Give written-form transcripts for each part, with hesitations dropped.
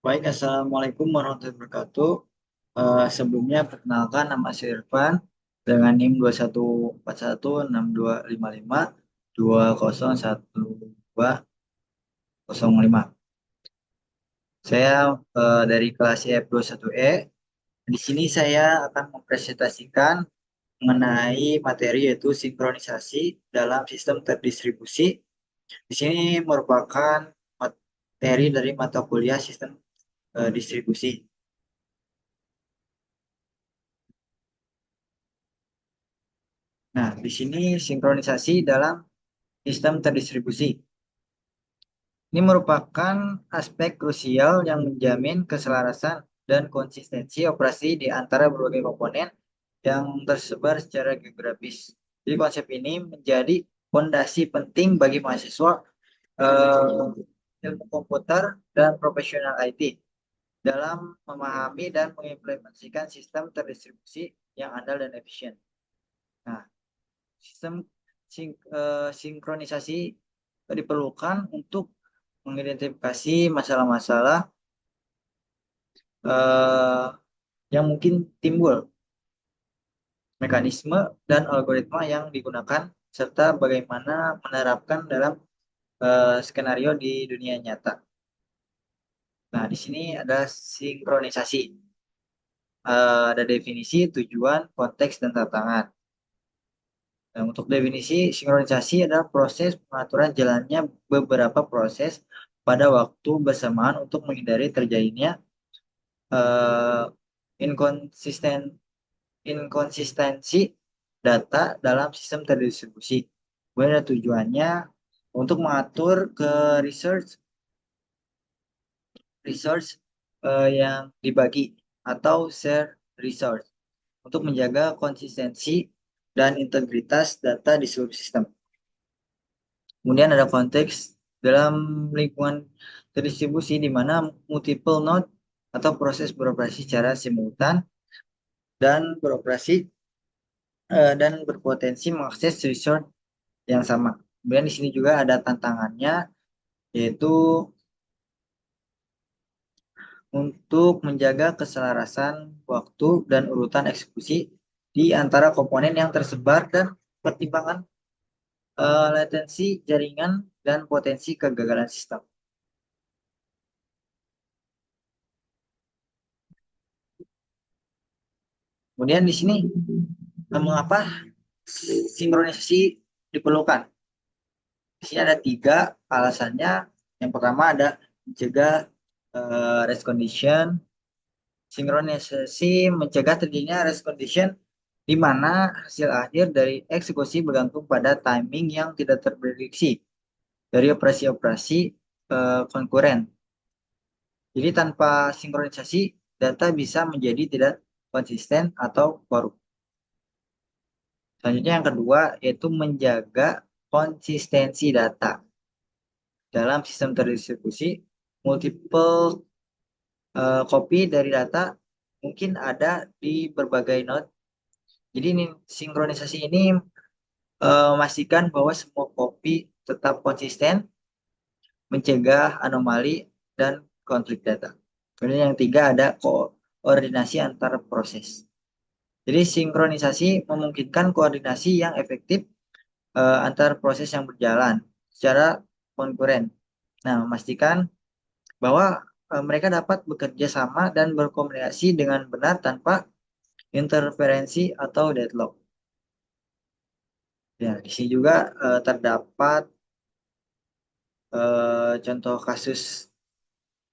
Baik, Assalamualaikum warahmatullahi wabarakatuh. Sebelumnya perkenalkan nama saya Irfan dengan NIM 21416255201205. Saya dari kelas F21E. Di sini saya akan mempresentasikan mengenai materi yaitu sinkronisasi dalam sistem terdistribusi. Di sini merupakan materi dari mata kuliah sistem distribusi. Nah, di sini sinkronisasi dalam sistem terdistribusi. Ini merupakan aspek krusial yang menjamin keselarasan dan konsistensi operasi di antara berbagai komponen yang tersebar secara geografis. Jadi konsep ini menjadi fondasi penting bagi mahasiswa ilmu komputer dan profesional IT dalam memahami dan mengimplementasikan sistem terdistribusi yang andal dan efisien. Nah, sistem sinkronisasi diperlukan untuk mengidentifikasi masalah-masalah eh, yang mungkin timbul, mekanisme dan algoritma yang digunakan, serta bagaimana menerapkan dalam skenario di dunia nyata. Nah, di sini ada sinkronisasi, ada definisi, tujuan, konteks, dan tantangan. Nah, untuk definisi, sinkronisasi adalah proses pengaturan jalannya beberapa proses pada waktu bersamaan untuk menghindari terjadinya eh, inkonsisten inkonsistensi data dalam sistem terdistribusi. Kemudian ada tujuannya untuk mengatur ke resource resource yang dibagi atau share resource untuk menjaga konsistensi dan integritas data di seluruh sistem. Kemudian ada konteks dalam lingkungan terdistribusi di mana multiple node atau proses beroperasi secara simultan dan dan berpotensi mengakses resource yang sama. Kemudian di sini juga ada tantangannya, yaitu untuk menjaga keselarasan waktu dan urutan eksekusi di antara komponen yang tersebar dan pertimbangan latensi jaringan dan potensi kegagalan sistem. Kemudian di sini mengapa sinkronisasi diperlukan? Di sini ada tiga alasannya. Yang pertama ada mencegah race condition. Sinkronisasi mencegah terjadinya race condition di mana hasil akhir dari eksekusi bergantung pada timing yang tidak terprediksi dari operasi-operasi konkuren. Jadi tanpa sinkronisasi, data bisa menjadi tidak konsisten atau korup. Selanjutnya yang kedua yaitu menjaga konsistensi data. Dalam sistem terdistribusi, multiple copy dari data mungkin ada di berbagai node. Jadi ini sinkronisasi ini memastikan bahwa semua copy tetap konsisten, mencegah anomali dan konflik data. Kemudian yang tiga ada koordinasi antar proses. Jadi sinkronisasi memungkinkan koordinasi yang efektif antar proses yang berjalan secara konkuren. Nah, memastikan bahwa mereka dapat bekerja sama dan berkomunikasi dengan benar tanpa interferensi atau deadlock. Ya, di sini juga terdapat contoh kasus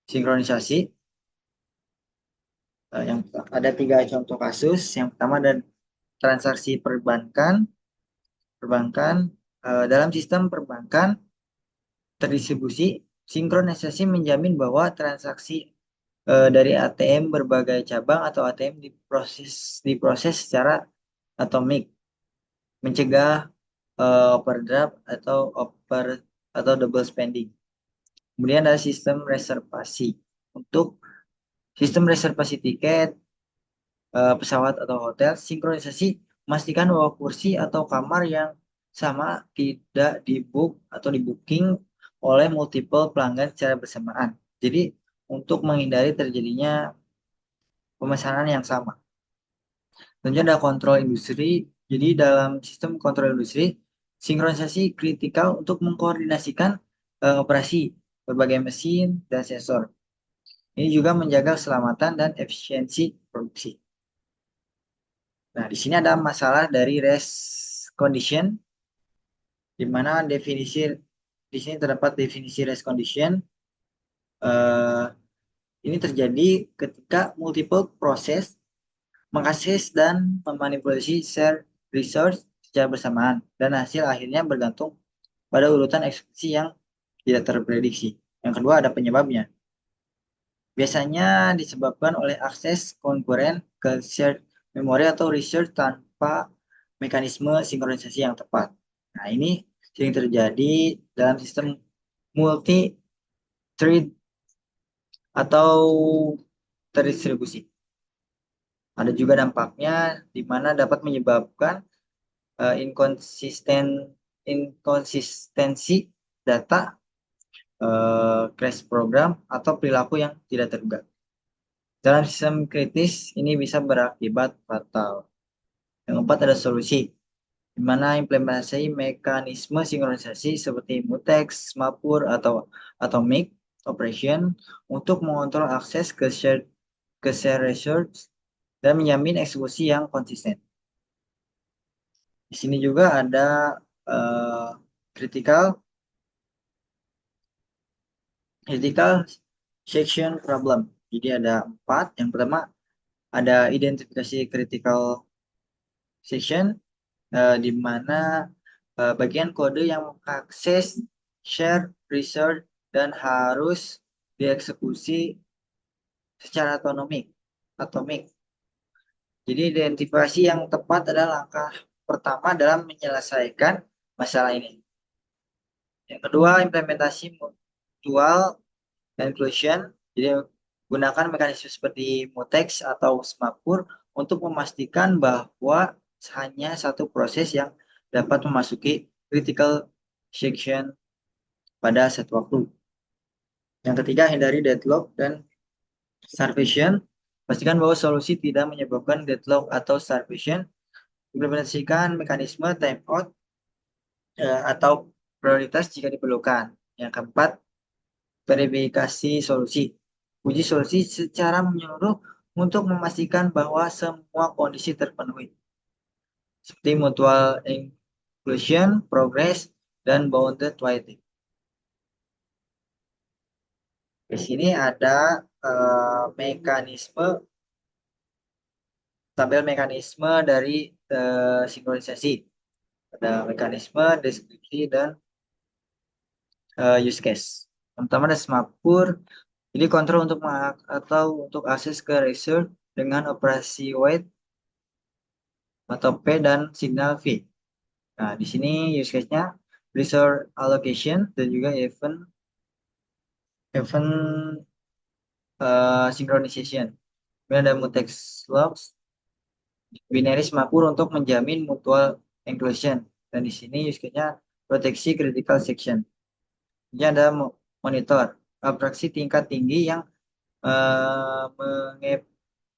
sinkronisasi. Yang ada tiga contoh kasus. Yang pertama ada transaksi perbankan. Perbankan dalam sistem perbankan terdistribusi, sinkronisasi menjamin bahwa transaksi dari ATM berbagai cabang atau ATM diproses secara atomik, mencegah overdraft atau double spending. Kemudian ada sistem reservasi. Untuk sistem reservasi tiket pesawat atau hotel, sinkronisasi memastikan bahwa kursi atau kamar yang sama tidak di booking oleh multiple pelanggan secara bersamaan. Jadi untuk menghindari terjadinya pemesanan yang sama. Tentunya ada kontrol industri. Jadi dalam sistem kontrol industri, sinkronisasi kritikal untuk mengkoordinasikan operasi berbagai mesin dan sensor. Ini juga menjaga keselamatan dan efisiensi produksi. Nah, di sini ada masalah dari race condition, di mana definisi di sini terdapat definisi race condition. Eh, ini terjadi ketika multiple proses mengakses dan memanipulasi share resource secara bersamaan, dan hasil akhirnya bergantung pada urutan eksekusi yang tidak terprediksi. Yang kedua ada penyebabnya. Biasanya disebabkan oleh akses konkuren ke shared memory atau research tanpa mekanisme sinkronisasi yang tepat. Nah, ini sering terjadi dalam sistem multi-thread atau terdistribusi. Ada juga dampaknya di mana dapat menyebabkan inkonsistensi data, crash program, atau perilaku yang tidak terduga. Dalam sistem kritis, ini bisa berakibat fatal. Yang keempat ada solusi, di mana implementasi mekanisme sinkronisasi seperti mutex, mapur, atau atomic operation untuk mengontrol akses ke share resource dan menjamin eksekusi yang konsisten. Di sini juga ada uh, critical critical section problem. Jadi ada 4. Yang pertama ada identifikasi critical section, di mana bagian kode yang mengakses share resource dan harus dieksekusi secara atomik. Jadi identifikasi yang tepat adalah langkah pertama dalam menyelesaikan masalah ini. Yang kedua, implementasi mutual inclusion. Jadi gunakan mekanisme seperti mutex atau smapur untuk memastikan bahwa hanya satu proses yang dapat memasuki critical section pada satu waktu. Yang ketiga, hindari deadlock dan starvation. Pastikan bahwa solusi tidak menyebabkan deadlock atau starvation. Implementasikan mekanisme timeout atau prioritas jika diperlukan. Yang keempat, verifikasi solusi. Uji solusi secara menyeluruh untuk memastikan bahwa semua kondisi terpenuhi, seperti mutual inclusion, progress, dan bounded waiting. Di sini ada tabel mekanisme dari sinkronisasi. Ada mekanisme, deskripsi, dan use case. Yang pertama ada semapur. Jadi kontrol untuk akses ke resource dengan operasi wait atau P dan signal V. Nah, di sini use case-nya resource allocation dan juga event synchronization. Kemudian ada mutex logs, binary semapur untuk menjamin mutual inclusion. Dan di sini use case-nya proteksi critical section. Ini ada monitor abstraksi tingkat tinggi yang uh,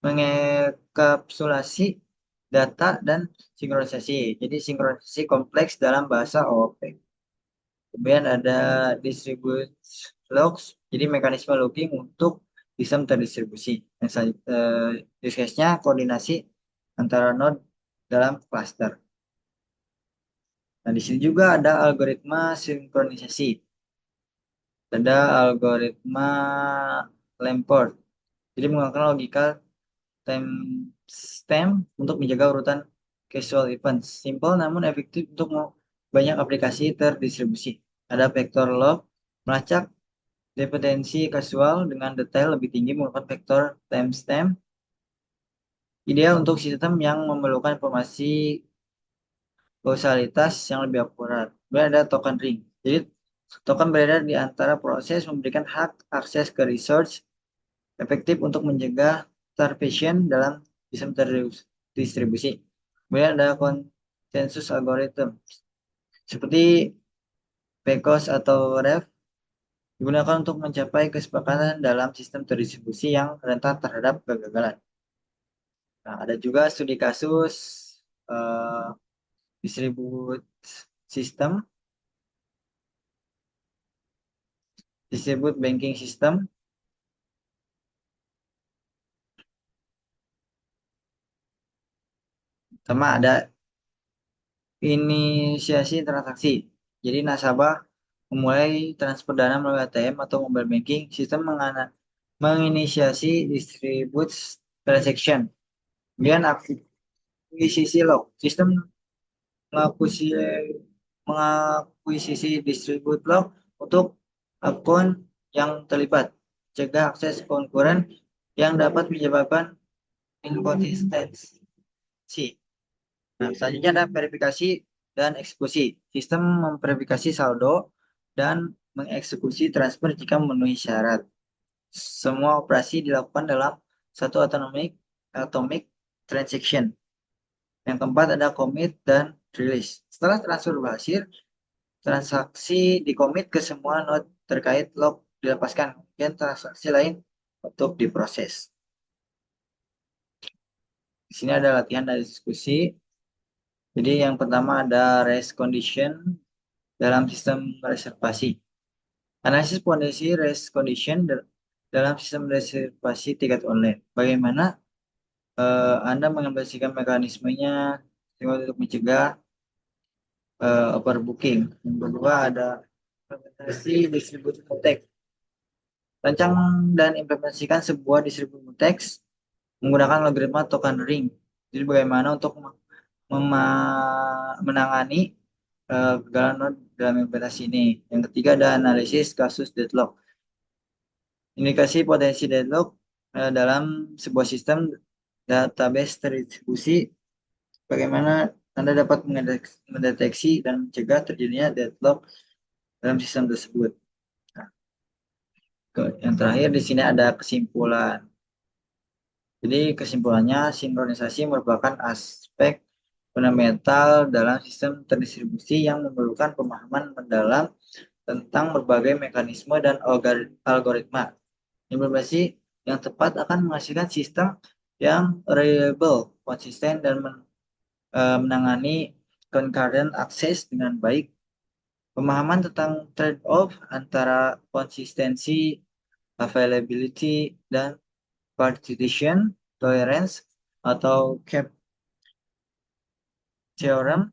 mengekapsulasi data dan sinkronisasi. Jadi sinkronisasi kompleks dalam bahasa OOP. Kemudian ada distribute logs, jadi mekanisme logging untuk sistem terdistribusi. Yang use case-nya koordinasi antara node dalam cluster. Nah, di sini juga ada algoritma sinkronisasi. Ada algoritma Lamport. Jadi menggunakan logika timestamp untuk menjaga urutan casual events. Simple namun efektif untuk banyak aplikasi terdistribusi. Ada vektor log, melacak dependensi kasual dengan detail lebih tinggi menggunakan vektor timestamp. Ideal untuk sistem yang memerlukan informasi kausalitas yang lebih akurat. Kemudian ada token ring. Jadi token beredar di antara proses memberikan hak akses ke resource, efektif untuk mencegah starvation dalam sistem terdistribusi. Kemudian ada konsensus algorithm seperti PCOS atau REF. digunakan untuk mencapai kesepakatan dalam sistem terdistribusi yang rentan terhadap kegagalan. Nah, ada juga studi kasus eh, distribute system, distribute banking system, sama ada inisiasi transaksi. Jadi nasabah memulai transfer dana melalui ATM atau mobile banking, sistem menginisiasi distribute transaction. Kemudian akuisisi log, sistem mengakuisisi, mengakuisisi distribute log untuk akun yang terlibat, cegah akses konkuren yang dapat menyebabkan inkonsistensi. Nah, selanjutnya ada verifikasi dan eksekusi. Sistem memverifikasi saldo dan mengeksekusi transfer jika memenuhi syarat. Semua operasi dilakukan dalam satu atomic transaction. Yang keempat ada commit dan release. Setelah transfer berhasil, transaksi dikomit ke semua node terkait log dilepaskan. Dan transaksi lain untuk diproses. Di sini ada latihan dan diskusi. Jadi yang pertama ada race condition dalam sistem reservasi. Analisis kondisi race condition dalam sistem reservasi tiket online. Bagaimana Anda mengambilkan mekanismenya untuk mencegah overbooking. Yang kedua ada implementasi distribusi mutex. Rancang dan implementasikan sebuah distribusi mutex menggunakan logaritma token ring. Jadi bagaimana untuk menangani kegagalan node dalam implementasi ini. Yang ketiga ada analisis kasus deadlock. Indikasi potensi deadlock dalam sebuah sistem database terdistribusi, bagaimana Anda dapat mendeteksi dan mencegah terjadinya deadlock dalam sistem tersebut. Nah, yang terakhir di sini ada kesimpulan. Jadi kesimpulannya, sinkronisasi merupakan aspek fundamental dalam sistem terdistribusi yang memerlukan pemahaman mendalam tentang berbagai mekanisme dan algoritma. Implementasi yang tepat akan menghasilkan sistem yang reliable, konsisten, dan menangani concurrent access dengan baik. Pemahaman tentang trade-off antara konsistensi, availability, dan partition tolerance atau CAP theorem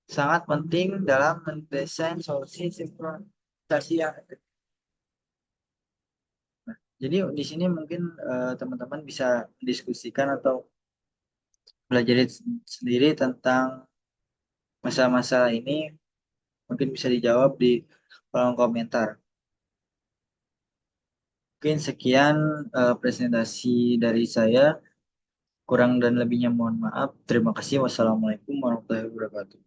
sangat penting dalam mendesain solusi sinkronisasi yang efektif. Nah, jadi di sini mungkin teman-teman bisa diskusikan atau belajar sendiri tentang masalah-masalah ini, mungkin bisa dijawab di kolom komentar. Mungkin sekian presentasi dari saya. Kurang dan lebihnya mohon maaf. Terima kasih. Wassalamualaikum warahmatullahi wabarakatuh.